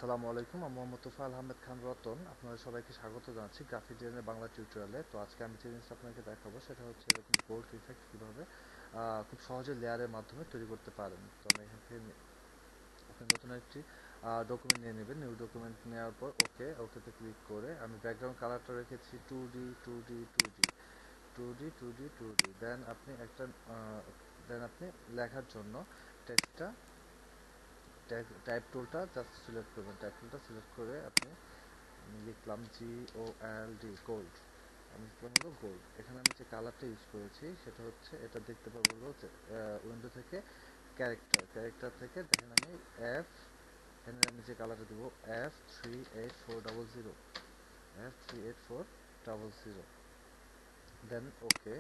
আসসালামু আলাইকুম। আমি মোহাম্মদ তোফায়েল আহমেদ খান রতন। আপনাদের সবাইকে স্বাগত জানাচ্ছি গ্রাফিক ডিজাইনের বাংলা টিউটোরিয়ালে। তো আজকে আমি যে জিনিসটা আপনাকে দেখাবো সেটা হচ্ছে এরকম গোল্ড ইফেক্ট কীভাবে খুব সহজে লেয়ারের মাধ্যমে তৈরি করতে পারেন। তো আমি এখান থেকে আপনি নতুন একটি ডকুমেন্ট নিয়ে নেবেন। নিউ ডকুমেন্ট নেওয়ার পর ওকেতে ক্লিক করে আমি ব্যাকগ্রাউন্ড কালারটা রেখেছি 2D দেন আপনি লেখার জন্য টেক্সটটা টাইপ টুলটা জাস্ট সিলেক্ট করবেন। টাইপ টুলটা সিলেক্ট করে আপনি লিখলাম GOLD গোল্ড। আমি লিখলাম হলো গোল্ড। এখানে আমি যে কালারটা ইউজ করেছি সেটা হচ্ছে, এটা দেখতে পাবো হলো উইন্ডো থেকে ক্যারেক্টার থেকে দেখেন আমি এফ, এখানে আমি যে কালারটা দেবো F38400 দেন ওকে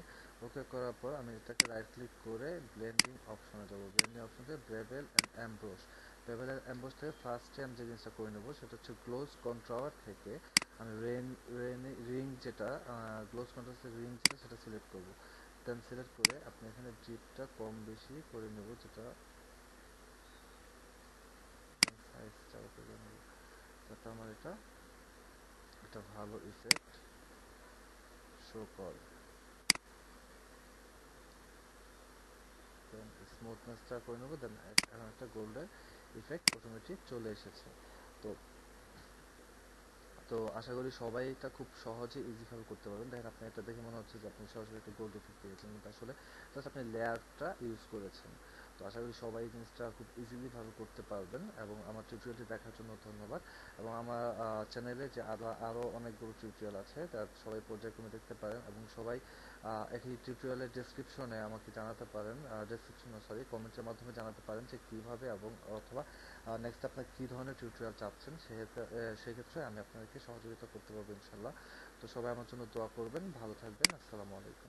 করার পর আমি এটাকে রাইট ক্লিক করে ব্লেন্ডিং অপশনে যাবো। ব্লেন্ডিং অপশন থেকে বেভেল অ্যান্ড এমবোস থেকে ফার্স্টে আমি যে জিনিসটা করে নেবো সেটা হচ্ছে গ্লোজ কন্ট্রাওয়ার থেকে আমি রিং যেটা গ্লোজ কন্ট্রাস্টের রিং যেটা সেটা সিলেক্ট করবো। দেন সিলেক্ট করে আপনি এখানে ডিপটা কম বেশি করে নেব, যেটা সাইজটা করে নেব যাতে আমার এটা ভালো ইফেক্ট শো করে। দেন স্মুথনেসটা করে নেবো। দেন এখন একটা গোল্ডের ইফেক্ট অটোমেটিক চলে এসেছে। তো তো আশা করি সবাই এটা খুব সহজে ইজিভাবে করতে পারবেন। দেখেন আপনি এটা দেখে মনে হচ্ছে যে আপনি সরাসরি একটা গোল্ড ইফেক্ট পেয়েছেন, কিন্তু আসলে জাস্ট আপনি লেয়ারটা ইউজ করেছেন। তো আশা করি সবাই এই জিনিসটা খুব ইজিলি ভাবে করতে পারবেন। এবং আমার টিউটোরিয়ালটি দেখার জন্য ধন্যবাদ। এবং আমার চ্যানেলে যে আরও অনেকগুলো টিউটোরিয়াল আছে তা সবাই পর্যায়ক্রমে দেখতে পারেন। এবং সবাই এই টিউটোরিয়ালের ডেসক্রিপশনে আমাকে জানাতে পারেন, কমেন্টের মাধ্যমে জানাতে পারেন যে কীভাবে এবং অথবা নেক্সট আপনার কী ধরনের টিউটোরিয়াল চাচ্ছেন। সেক্ষেত্রে আমি আপনাদেরকে সহযোগিতা করতে পারবো ইনশাল্লাহ। তো সবাই আমার জন্য দোয়া করবেন। ভালো থাকবেন। আসসালামু আলাইকুম।